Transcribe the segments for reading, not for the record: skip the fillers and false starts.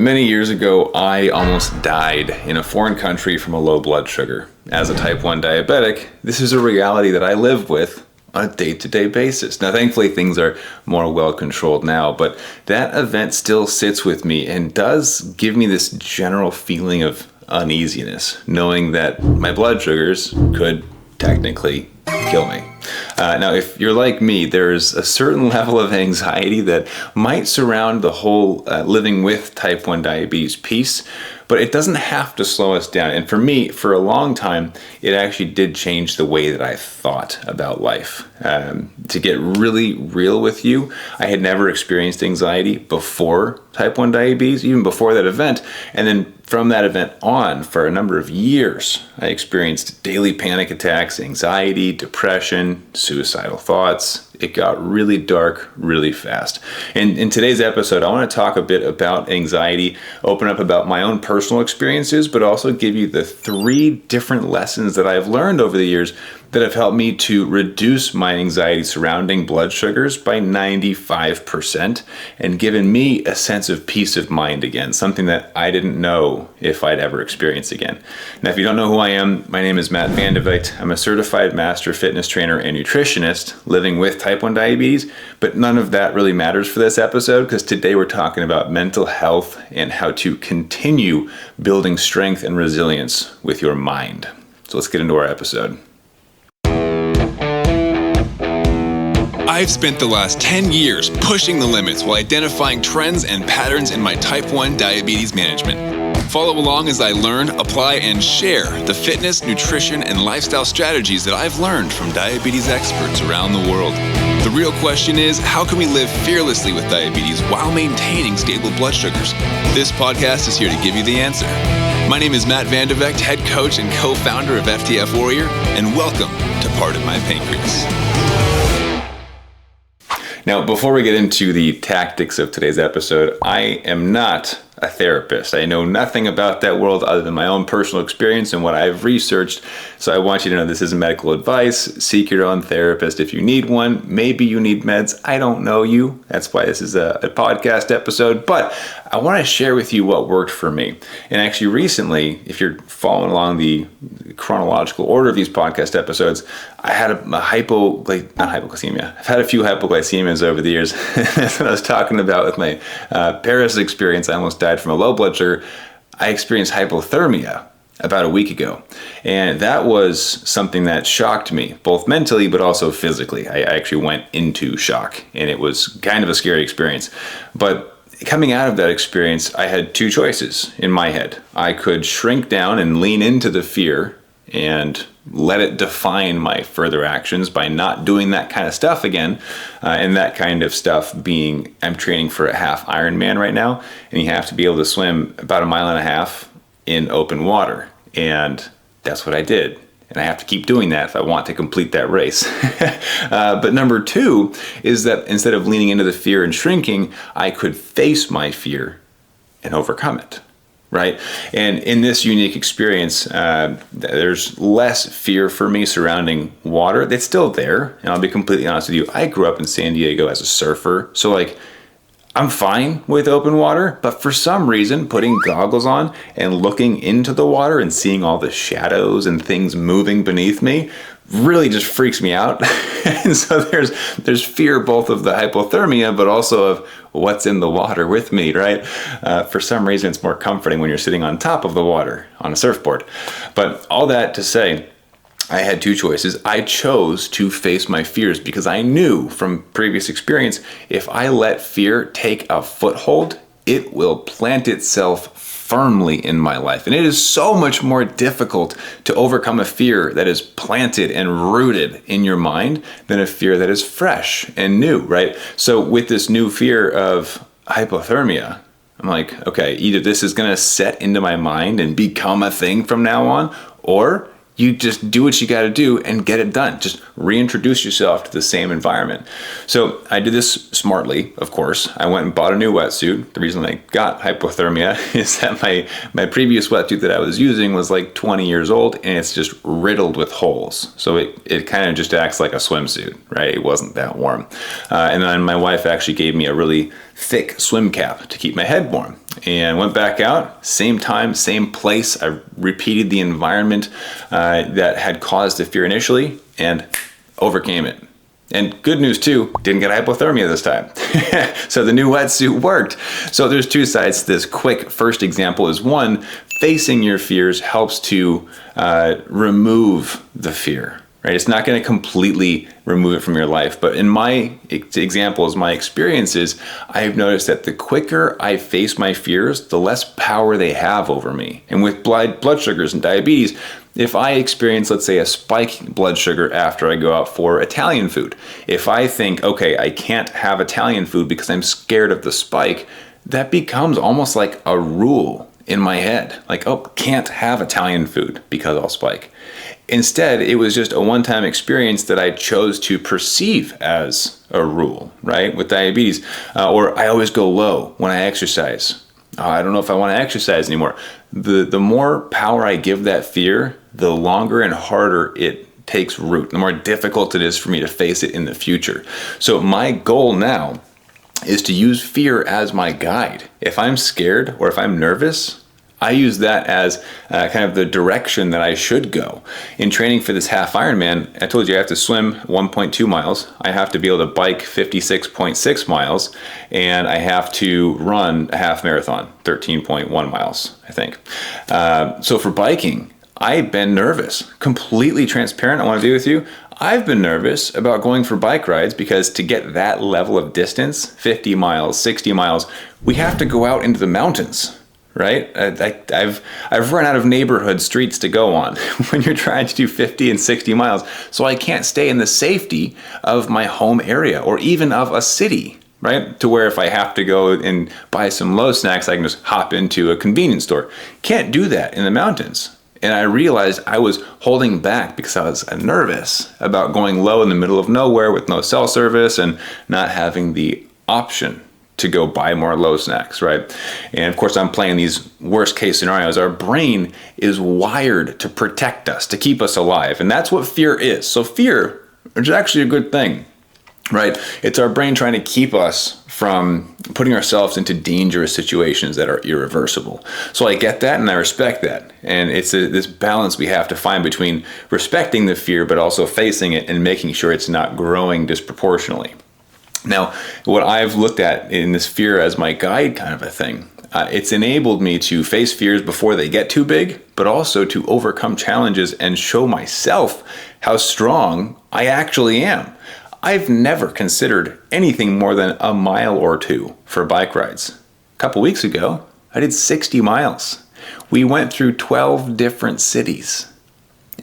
Many years ago, I almost died in a foreign country from a low blood sugar. As a type 1 diabetic, this is a reality that I live with on a day-to-day basis. Now, thankfully, things are more well-controlled now, but that event still sits with me and does give me this general feeling of uneasiness, knowing that my blood sugars could technically kill me. Now, if you're like me, there's a certain level of anxiety that might surround the whole living with type 1 diabetes piece, but it doesn't have to slow us down. And for me, for a long time, it actually did change the way that I thought about life. To get really real with you, I had never experienced anxiety before type 1 diabetes, even before that event. And then from that event on, for a number of years, I experienced daily panic attacks, anxiety, depression, suicidal thoughts. It got really dark really fast. And in today's episode, I want to talk a bit about anxiety, open up about my own personal experiences, but also give you the 3 different lessons that I've learned over the years that have helped me to reduce my anxiety surrounding blood sugars by 95% and given me a sense of peace of mind again, something that I didn't know if I'd ever experience again. Now, if you don't know who I am, my name is Matt Vandevygt. I'm a certified master fitness trainer and nutritionist living with type 1 diabetes, but none of that really matters for this episode because today we're talking about mental health and how to continue building strength and resilience with your mind. So let's get into our episode. I've spent the last 10 years pushing the limits while identifying trends and patterns in my type 1 diabetes management. Follow along as I learn, apply, and share the fitness, nutrition, and lifestyle strategies that I've learned from diabetes experts around the world. The real question is, how can we live fearlessly with diabetes while maintaining stable blood sugars? This podcast is here to give you the answer. My name is Matt Vandevygt, head coach and co-founder of FTF Warrior, and welcome to Pardon My Pancreas. Now, before we get into the tactics of today's episode, I am not a therapist. I know nothing about that world other than my own personal experience and what I've researched. So I want you to know this isn't medical advice. Seek your own therapist if you need one. Maybe you need meds. I don't know you. That's why this is a podcast episode. But I want to share with you what worked for me. And actually recently, if you're following along the chronological order of these podcast episodes, I had not hypoglycemia. I've had a few hypoglycemias over the years. That's what I was talking about with my Paris experience. I almost died from a low blood sugar. I experienced hypothermia about a week ago. And that was something that shocked me, both mentally, but also physically. I actually went into shock, and it was kind of a scary experience. But coming out of that experience, I had 2 choices in my head. I could shrink down and lean into the fear and let it define my further actions by not doing that kind of stuff again. And that kind of stuff being, I'm training for a half Ironman right now, and you have to be able to swim about 1.5 miles in open water. And that's what I did. And I have to keep doing that if I want to complete that race. But number 2 is that instead of leaning into the fear and shrinking, I could face my fear and overcome it. Right? And in this unique experience, there's less fear for me surrounding water. It's still there. And I'll be completely honest with you. I grew up in San Diego as a surfer. So I'm fine with open water, but for some reason, putting goggles on and looking into the water and seeing all the shadows and things moving beneath me really just freaks me out. And so there's fear both of the hypothermia, but also of what's in the water with me, right? For some reason, it's more comforting when you're sitting on top of the water on a surfboard. But all that to say, I had 2 choices. I chose to face my fears because I knew from previous experience, if I let fear take a foothold, it will plant itself firmly in my life. And it is so much more difficult to overcome a fear that is planted and rooted in your mind than a fear that is fresh and new, right? So with this new fear of hypothermia, I'm like, okay, either this is going to set into my mind and become a thing from now on, or you just do what you got to do and get it done. Just reintroduce yourself to the same environment. So I did this smartly, of course. I went and bought a new wetsuit. The reason I got hypothermia is that my previous wetsuit that I was using was like 20 years old, and it's just riddled with holes. So it kind of just acts like a swimsuit, right? It wasn't that warm. And then my wife actually gave me a really thick swim cap to keep my head warm, and went back out, same time, same place. I repeated the environment that had caused the fear initially and overcame it. And good news too, didn't get hypothermia this time. So the new wetsuit worked. So there's two sides to this. Quick first example is one, facing your fears helps to remove the fear. Right? It's not going to completely remove it from your life. But in my examples, my experiences, I've noticed that the quicker I face my fears, the less power they have over me. And with blood sugars and diabetes, if I experience, let's say, a spike in blood sugar after I go out for Italian food, if I think, okay, I can't have Italian food because I'm scared of the spike, that becomes almost like a rule in my head. Like, oh, can't have Italian food because I'll spike. Instead, it was just a one-time experience that I chose to perceive as a rule, right? With diabetes, or I always go low when I exercise. I don't know if I want to exercise anymore. The more power I give that fear, the longer and harder it takes root, the more difficult it is for me to face it in the future. So my goal now is to use fear as my guide. If I'm scared or if I'm nervous, I use that as kind of the direction that I should go. In training for this half Ironman, I told you I have to swim 1.2 miles. I have to be able to bike 56.6 miles, and I have to run a half marathon, 13.1 miles, I think. So for biking, I've been nervous, completely transparent. I want to be with you. I've been nervous about going for bike rides because to get that level of distance, 50 miles, 60 miles, we have to go out into the mountains. Right? I've run out of neighborhood streets to go on when you're trying to do 50 and 60 miles. So I can't stay in the safety of my home area or even of a city, right? To where if I have to go and buy some low snacks, I can just hop into a convenience store. Can't do that in the mountains. And I realized I was holding back because I was nervous about going low in the middle of nowhere with no cell service and not having the option to go buy more low snacks, right? And of course, I'm playing these worst case scenarios. Our brain is wired to protect us, to keep us alive. And that's what fear is. So fear is actually a good thing, right? It's our brain trying to keep us from putting ourselves into dangerous situations that are irreversible. So I get that and I respect that. And it's this balance we have to find between respecting the fear, but also facing it and making sure it's not growing disproportionately. Now, what I've looked at in this fear as my guide kind of a thing, it's enabled me to face fears before they get too big, but also to overcome challenges and show myself how strong I actually am. I've never considered anything more than a mile or two for bike rides. A couple weeks ago, I did 60 miles. We went through 12 different cities.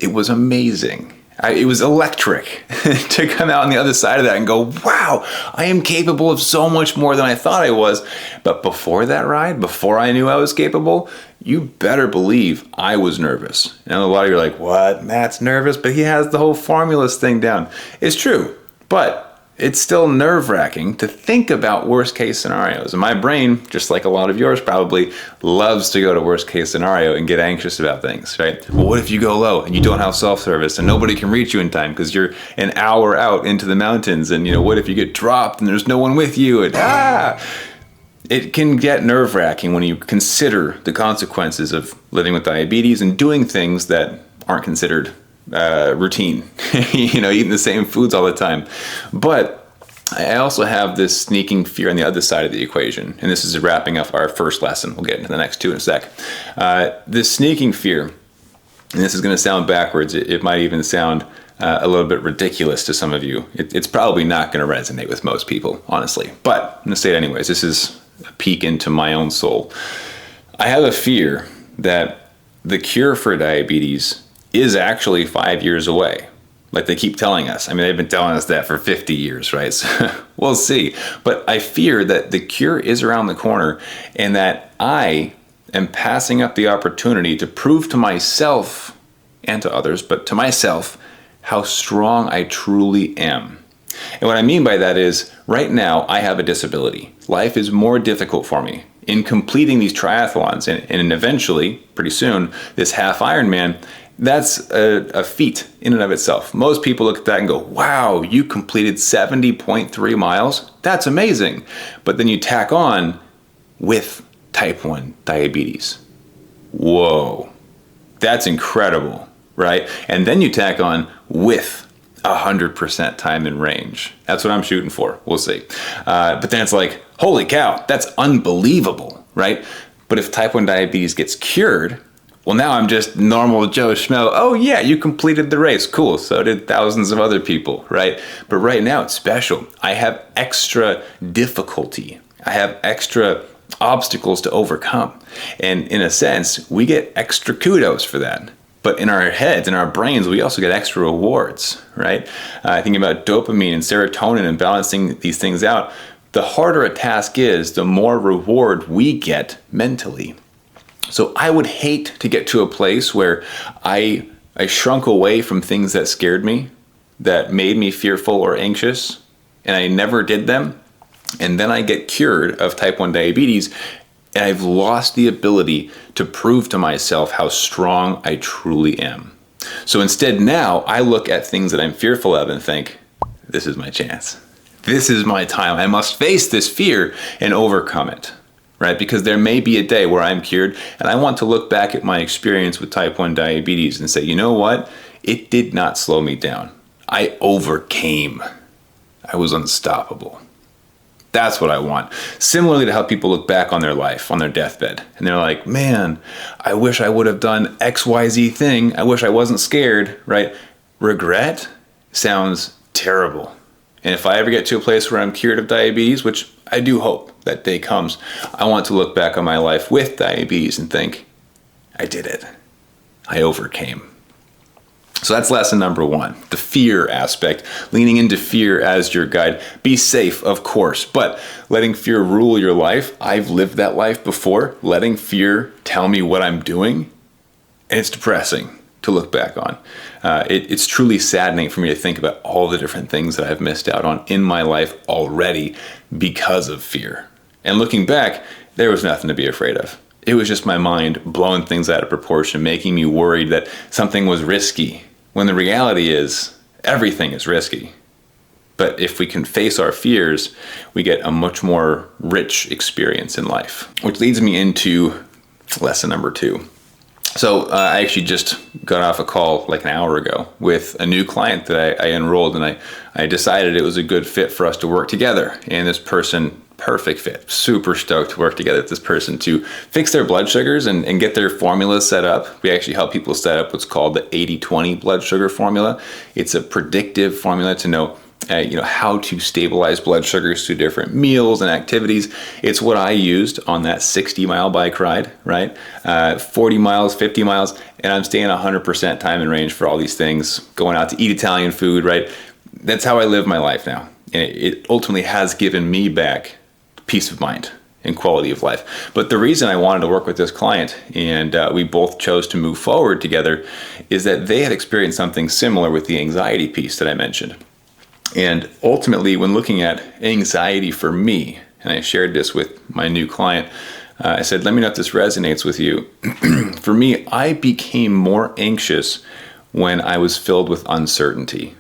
It was amazing. It was electric to come out on the other side of that and go, wow, I am capable of so much more than I thought I was. But before that ride, before I knew I was capable, you better believe I was nervous. And a lot of you are like, what? Matt's nervous, but he has the whole formulas thing down. It's true, but it's still nerve-wracking to think about worst-case scenarios. And my brain, just like a lot of yours probably, loves to go to worst-case scenario and get anxious about things, right? Well, what if you go low and you don't have self-service and nobody can reach you in time because you're an hour out into the mountains? And, what if you get dropped and there's no one with you? And, It can get nerve-wracking when you consider the consequences of living with diabetes and doing things that aren't considered routine, eating the same foods all the time. But I also have this sneaking fear on the other side of the equation. And this is wrapping up our first lesson. We'll get into the next two in a sec. This sneaking fear, and this is going to sound backwards. It might even sound a little bit ridiculous to some of you. It's probably not going to resonate with most people, honestly. But I'm going to say it anyways. This is a peek into my own soul. I have a fear that the cure for diabetes is actually 5 years away. Like they keep telling us. I mean, they've been telling us that for 50 years, right? So we'll see. But I fear that the cure is around the corner and that I am passing up the opportunity to prove to myself and to others, but to myself, how strong I truly am. And what I mean by that is, right now, I have a disability. Life is more difficult for me. In completing these triathlons and eventually, pretty soon, this half Ironman, that's a feat in and of itself. Most people look at that and go, wow, you completed 70.3 miles? That's amazing. But then you tack on with type 1 diabetes. Whoa, that's incredible, right? And then you tack on with 100% time in range. That's what I'm shooting for. We'll see. But then it's like, holy cow, that's unbelievable, right? But if type 1 diabetes gets cured, well, now I'm just normal Joe Schmo. Oh yeah, you completed the race. Cool. So did thousands of other people, right? But right now it's special. I have extra difficulty. I have extra obstacles to overcome. And in a sense, we get extra kudos for that. But in our heads, in our brains, we also get extra rewards, right? Thinking about dopamine and serotonin and balancing these things out, the harder a task is, the more reward we get mentally. So I would hate to get to a place where I shrunk away from things that scared me, that made me fearful or anxious, and I never did them. And then I get cured of type 1 diabetes, and I've lost the ability to prove to myself how strong I truly am. So instead now I look at things that I'm fearful of and think, this is my chance. This is my time. I must face this fear and overcome it, right? Because there may be a day where I'm cured and I want to look back at my experience with type 1 diabetes and say, you know what? It did not slow me down. I overcame. I was unstoppable. That's what I want. Similarly to how people look back on their life, on their deathbed, and they're like, man, I wish I would have done XYZ thing. I wish I wasn't scared, right? Regret sounds terrible. And if I ever get to a place where I'm cured of diabetes, which I do hope that day comes, I want to look back on my life with diabetes and think, I did it. I overcame. So that's lesson number 1, the fear aspect, leaning into fear as your guide. Be safe, of course, but letting fear rule your life. I've lived that life before, letting fear tell me what I'm doing, and it's depressing to look back on. It's truly saddening for me to think about all the different things that I've missed out on in my life already because of fear. And looking back, there was nothing to be afraid of. It was just my mind blowing things out of proportion, making me worried that something was risky, when the reality is everything is risky. But if we can face our fears, we get a much more rich experience in life. Which leads me into lesson number 2. So I actually just got off a call like an hour ago with a new client that I enrolled, and I decided it was a good fit for us to work together. And this person, perfect fit, super stoked to work together with this person to fix their blood sugars and get their formulas set up. We actually help people set up what's called the 80-20 blood sugar formula. It's a predictive formula to know how to stabilize blood sugars through different meals and activities. It's what I used on that 60-mile bike ride, right? 40 miles, 50 miles, and I'm staying 100% time and range for all these things, going out to eat Italian food, right? That's how I live my life now. And it ultimately has given me back peace of mind and quality of life. But the reason I wanted to work with this client, and we both chose to move forward together, is that they had experienced something similar with the anxiety piece that I mentioned. And ultimately, when looking at anxiety for me, and I shared this with my new client, I said, let me know if this resonates with you. For me, I became more anxious when I was filled with uncertainty.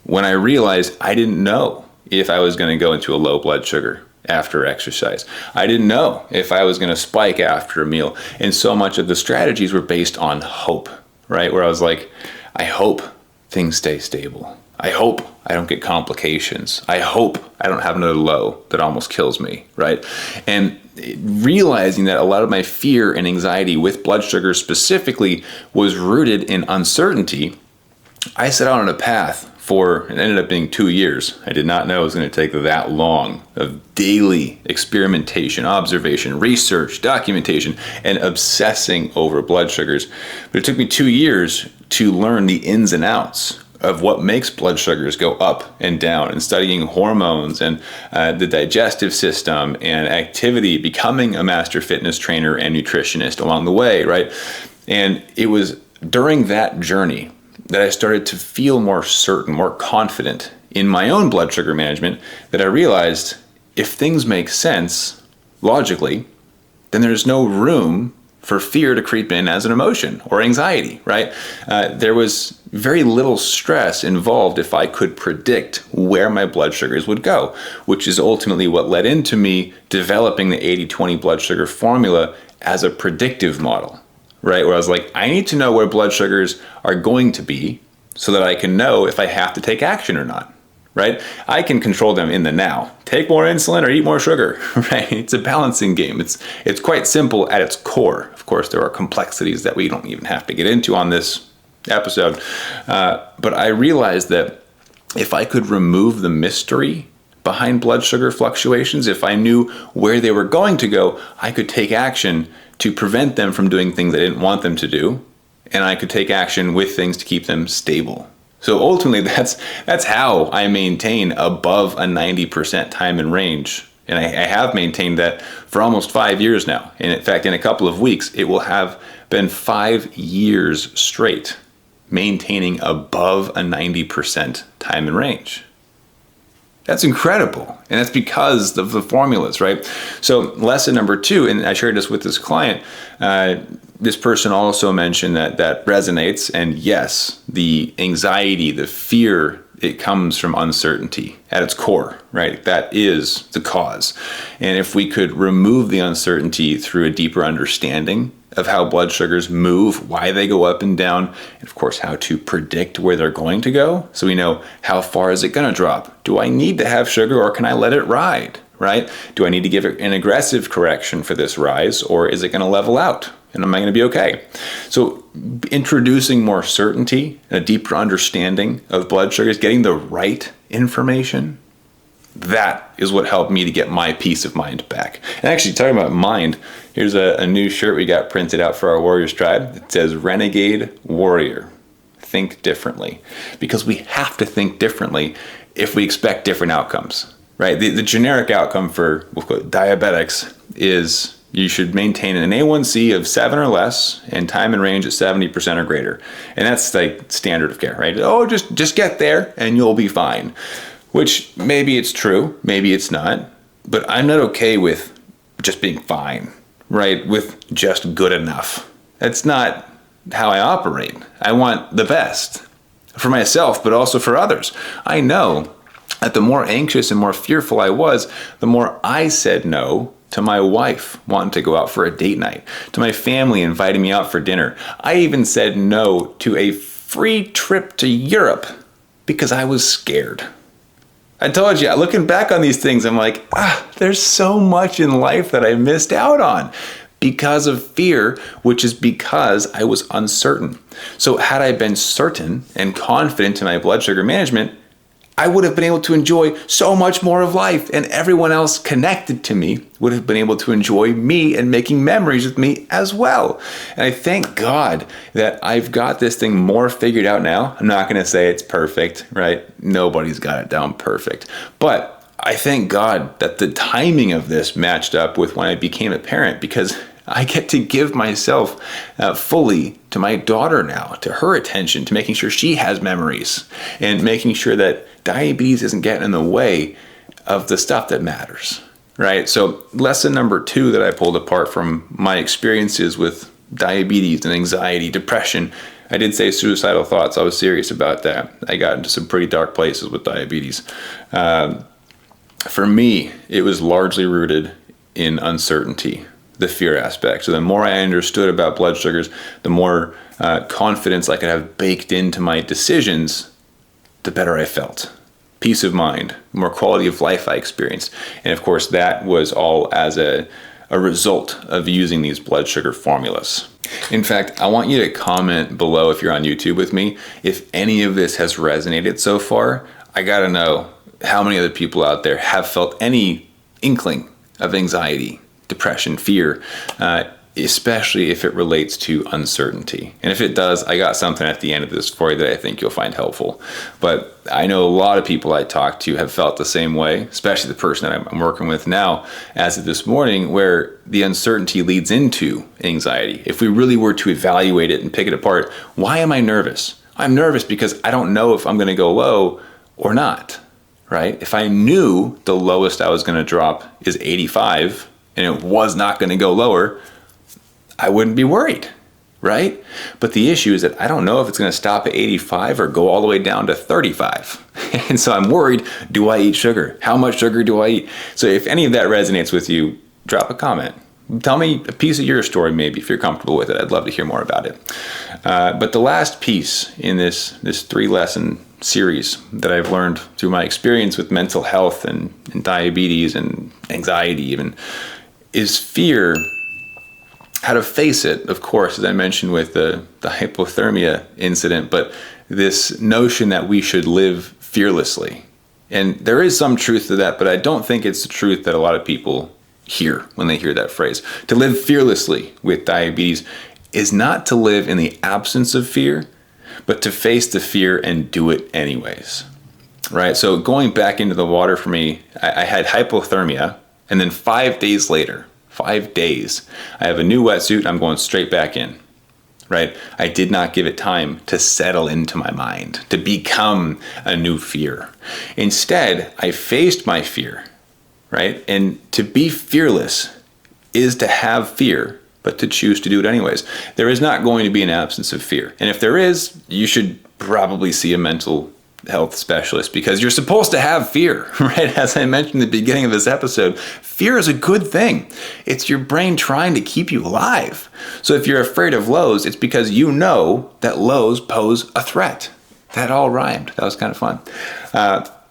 When I realized I didn't know if I was going to go into a low blood sugar after exercise. I didn't know if I was going to spike after a meal. And so much of the strategies were based on hope, right? Where I was like, I hope things stay stable. I hope I don't get complications. I hope I don't have another low that almost kills me, right? And realizing that a lot of my fear and anxiety with blood sugar specifically was rooted in uncertainty, I set out on a path it ended up being 2 years. I did not know it was going to take that long of daily experimentation, observation, research, documentation, and obsessing over blood sugars. But it took me 2 years to learn the ins and outs of what makes blood sugars go up and down, and studying hormones and the digestive system and activity, becoming a master fitness trainer and nutritionist along the way, right? And it was during that journey that I started to feel more certain, more confident in my own blood sugar management, that I realized if things make sense logically, then there's no room for fear to creep in as an emotion or anxiety, right? There was very little stress involved if I could predict where my blood sugars would go, which is ultimately what led into me developing the 80/20 blood sugar formula as a predictive model, right? Where I was like, I need to know where blood sugars are going to be so that I can know if I have to take action or not. Right? I can control them in the now. Take more insulin or eat more sugar, right? It's a balancing game. It's quite simple at its core. Of course, there are complexities that we don't even have to get into on this episode. But I realized that if I could remove the mystery behind blood sugar fluctuations, if I knew where they were going to go, I could take action to prevent them from doing things I didn't want them to do. And I could take action with things to keep them stable. So ultimately, that's how I maintain above a 90% time in range. And I have maintained that for almost 5 years now. And in fact, in a couple of weeks, it will have been 5 years straight maintaining above a 90% time in range. That's incredible. And that's because of the formulas, right? So lesson number 2, and I shared this with this client, this person also mentioned that resonates. And yes, the anxiety, the fear, it comes from uncertainty at its core, right? That is the cause. And if we could remove the uncertainty through a deeper understanding of how blood sugars move, why they go up and down, and of course how to predict where they're going to go, so we know how far is it going to drop. Do I need to have sugar or can I let it ride, right? Do I need to give it an aggressive correction for this rise, or is it going to level out? And am I going to be okay? So introducing more certainty and a deeper understanding of blood sugars, getting the right information, that is what helped me to get my peace of mind back. And actually, talking about mind, here's a new shirt we got printed out for our Warriors Tribe. It says Renegade Warrior. Think differently. Because we have to think differently if we expect different outcomes, right? The generic outcome for diabetics is you should maintain an A1C of 7 or less and time in range at 70% or greater. And that's like standard of care, right? Oh, just get there and you'll be fine. Which maybe it's true, maybe it's not, but I'm not okay with just being fine, right? With just good enough. That's not how I operate. I want the best for myself, but also for others. I know that the more anxious and more fearful I was, the more I said no to my wife wanting to go out for a date night, to my family inviting me out for dinner. I even said no to a free trip to Europe because I was scared. I told you, looking back on these things, I'm like, there's so much in life that I missed out on because of fear, which is because I was uncertain. So had I been certain and confident in my blood sugar management, I would have been able to enjoy so much more of life, and everyone else connected to me would have been able to enjoy me and making memories with me as well. And I thank God that I've got this thing more figured out now. I'm not going to say it's perfect, right? Nobody's got it down perfect. But I thank God that the timing of this matched up with when I became a parent, because I get to give myself fully to my daughter now, to her attention, to making sure she has memories and making sure that diabetes isn't getting in the way of the stuff that matters, right? So lesson number 2 that I pulled apart from my experiences with diabetes and anxiety, depression, I did say suicidal thoughts. I was serious about that. I got into some pretty dark places with diabetes. For me, it was largely rooted in uncertainty, the fear aspect. So the more I understood about blood sugars, the more confidence I could have baked into my decisions, the better I felt. Peace of mind, more quality of life I experienced. And of course, that was all as a result of using these blood sugar formulas. In fact, I want you to comment below if you're on YouTube with me, if any of this has resonated so far. I gotta know how many other people out there have felt any inkling of anxiety, depression, fear, especially if it relates to uncertainty. And if it does, I got something at the end of this for you that I think you'll find helpful. But I know a lot of people I talk to have felt the same way, especially the person that I'm working with now as of this morning, where the uncertainty leads into anxiety. If we really were to evaluate it and pick it apart, why am I nervous? I'm nervous because I don't know if I'm going to go low or not, right? If I knew the lowest I was going to drop is 85 and it was not going to go lower, I wouldn't be worried, right? But the issue is that I don't know if it's going to stop at 85 or go all the way down to 35. And so I'm worried, do I eat sugar? How much sugar do I eat? So if any of that resonates with you, drop a comment. Tell me a piece of your story, maybe, if you're comfortable with it. I'd love to hear more about it. But the last piece in this 3-lesson series that I've learned through my experience with mental health and diabetes and anxiety even is fear. How to face it, of course, as I mentioned with the hypothermia incident, but this notion that we should live fearlessly. And there is some truth to that, but I don't think it's the truth that a lot of people hear when they hear that phrase. To live fearlessly with diabetes is not to live in the absence of fear, but to face the fear and do it anyways, right? So going back into the water for me, I had hypothermia, and then 5 days later, 5 days, I have a new wetsuit, I'm going straight back in, right? I did not give it time to settle into my mind, to become a new fear. Instead, I faced my fear, right? And to be fearless is to have fear, but to choose to do it anyways. There is not going to be an absence of fear. And if there is, you should probably see a mental health specialist because you're supposed to have fear, right? As I mentioned at the beginning of this episode, fear is a good thing. It's your brain trying to keep you alive. So if you're afraid of lows, it's because you know that lows pose a threat. That all rhymed. That was kind of fun.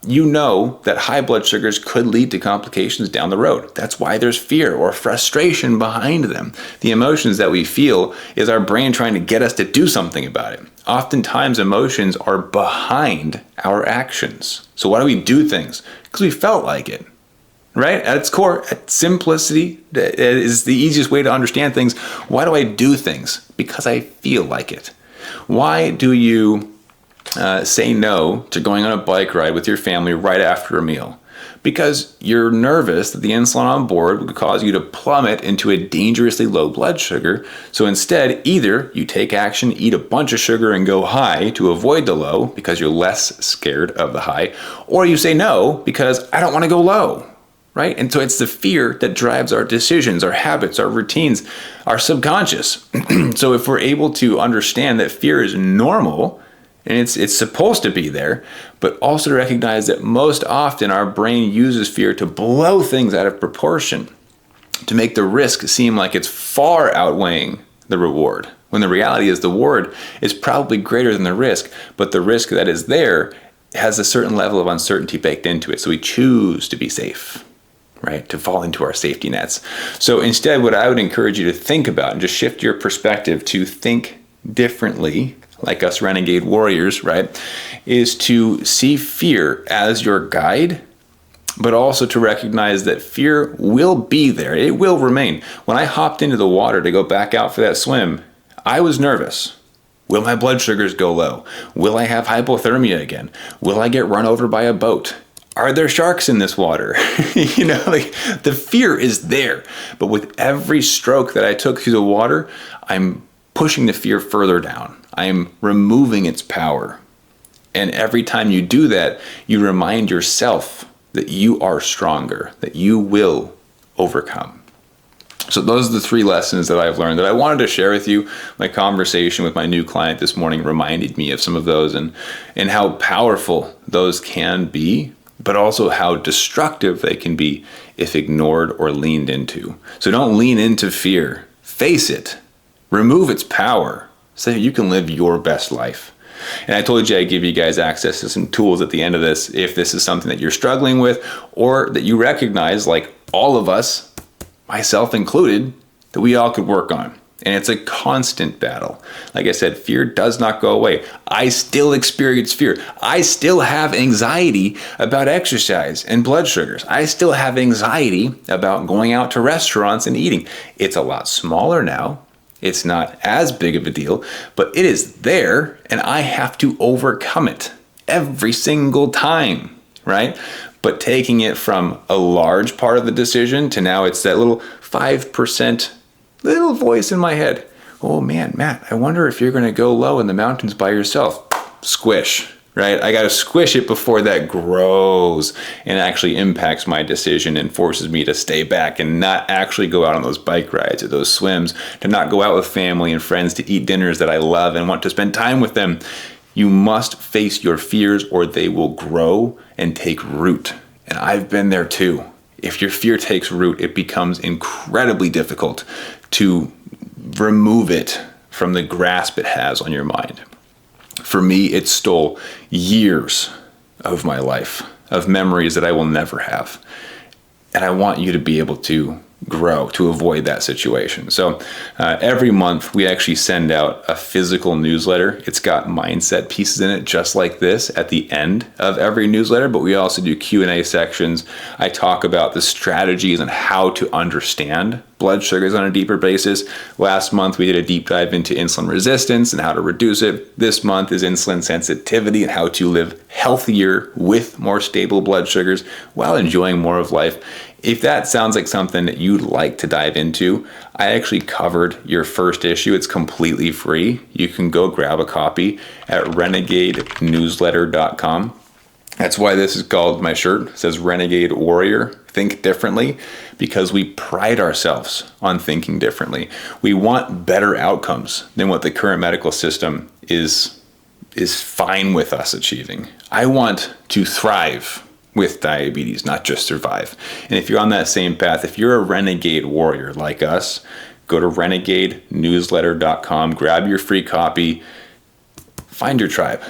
You know that high blood sugars could lead to complications down the road. That's why there's fear or frustration behind them. The emotions that we feel is our brain trying to get us to do something about it. Oftentimes emotions are behind our actions. So why do we do things? Because we felt like it, right? At its core, at simplicity is the easiest way to understand things. Why do I do things? Because I feel like it. Why do you say no to going on a bike ride with your family right after a meal? Because you're nervous that the insulin on board would cause you to plummet into a dangerously low blood sugar. So instead, either you take action, eat a bunch of sugar and go high to avoid the low because you're less scared of the high, or you say no because I don't want to go low, right? And so it's the fear that drives our decisions, our habits, our routines, our subconscious. So if we're able to understand that fear is normal, and it's supposed to be there, but also to recognize that most often our brain uses fear to blow things out of proportion, to make the risk seem like it's far outweighing the reward, when the reality is the reward is probably greater than the risk, but the risk that is there has a certain level of uncertainty baked into it. So we choose to be safe, right? To fall into our safety nets. So instead, what I would encourage you to think about and just shift your perspective to think differently, like us renegade warriors, right, is to see fear as your guide, but also to recognize that fear will be there. It will remain. When I hopped into the water to go back out for that swim, I was nervous. Will my blood sugars go low? Will I have hypothermia again? Will I get run over by a boat? Are there sharks in this water? The fear is there. But with every stroke that I took through the water, I'm pushing the fear further down. I am removing its power. And every time you do that, you remind yourself that you are stronger, that you will overcome. So those are the 3 lessons that I've learned that I wanted to share with you. My conversation with my new client this morning reminded me of some of those and how powerful those can be, but also how destructive they can be if ignored or leaned into. So don't lean into fear. Face it. Remove its power so that you can live your best life. And I told you I'd give you guys access to some tools at the end of this if this is something that you're struggling with or that you recognize, like all of us, myself included, that we all could work on. And it's a constant battle. Like I said, fear does not go away. I still experience fear. I still have anxiety about exercise and blood sugars. I still have anxiety about going out to restaurants and eating. It's a lot smaller now. It's not as big of a deal, but it is there, and I have to overcome it every single time, right? But taking it from a large part of the decision to now it's that little 5% little voice in my head. Oh man, Matt, I wonder if you're going to go low in the mountains by yourself. squish, right? I got to squish it before that grows and actually impacts my decision and forces me to stay back and not actually go out on those bike rides or those swims, to not go out with family and friends to eat dinners that I love and want to spend time with them. You must face your fears or they will grow and take root. And I've been there too. If your fear takes root, it becomes incredibly difficult to remove it from the grasp it has on your mind. For me, it stole years of my life, of memories that I will never have. And I want you to be able to grow, to avoid that situation. So every month we actually send out a physical newsletter. It's got mindset pieces in it just like this at the end of every newsletter, but we also do Q&A sections. I talk about the strategies and how to understand blood sugars on a deeper basis. Last month we did a deep dive into insulin resistance and how to reduce it. This month is insulin sensitivity and how to live healthier with more stable blood sugars while enjoying more of life. If that sounds like something that you'd like to dive into, I actually covered your first issue. It's completely free. You can go grab a copy at renegadenewsletter.com. That's why this is called, my shirt it says Renegade Warrior, think differently, because we pride ourselves on thinking differently. We want better outcomes than what the current medical system is fine with us achieving. I want to thrive with diabetes, not just survive. And if you're on that same path, if you're a renegade warrior like us, go to renegadenewsletter.com, grab your free copy, find your tribe.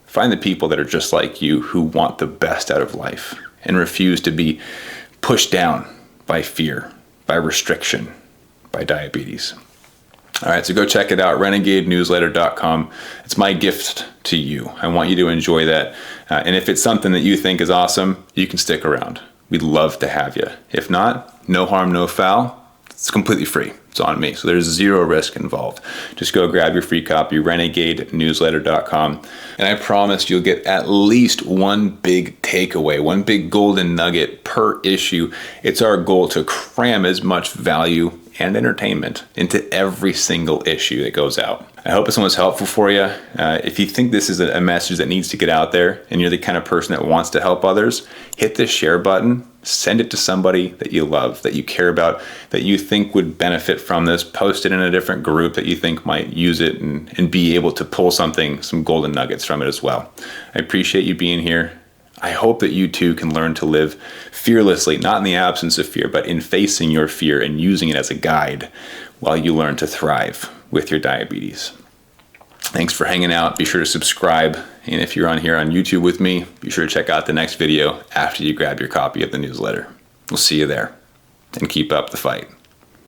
Find the people that are just like you who want the best out of life and refuse to be pushed down by fear, by restriction, by diabetes. All right, so go check it out, renegadenewsletter.com. It's my gift to you. I want you to enjoy that. And if it's something that you think is awesome, you can stick around. We'd love to have you. If not, no harm, no foul. It's completely free. It's on me. So there's zero risk involved. Just go grab your free copy, renegadenewsletter.com. And I promise you'll get at least one big takeaway, one big golden nugget per issue. It's our goal to cram as much value and entertainment into every single issue that goes out. I hope this one was helpful for you. If you think this is a message that needs to get out there and you're the kind of person that wants to help others, hit the share button, send it to somebody that you love, that you care about, that you think would benefit from this, post it in a different group that you think might use it and be able to pull some golden nuggets from it as well. I appreciate you being here. I hope that you too can learn to live fearlessly, not in the absence of fear, but in facing your fear and using it as a guide while you learn to thrive with your diabetes. Thanks for hanging out. Be sure to subscribe. And if you're on here on YouTube with me, be sure to check out the next video after you grab your copy of the newsletter. We'll see you there, and keep up the fight.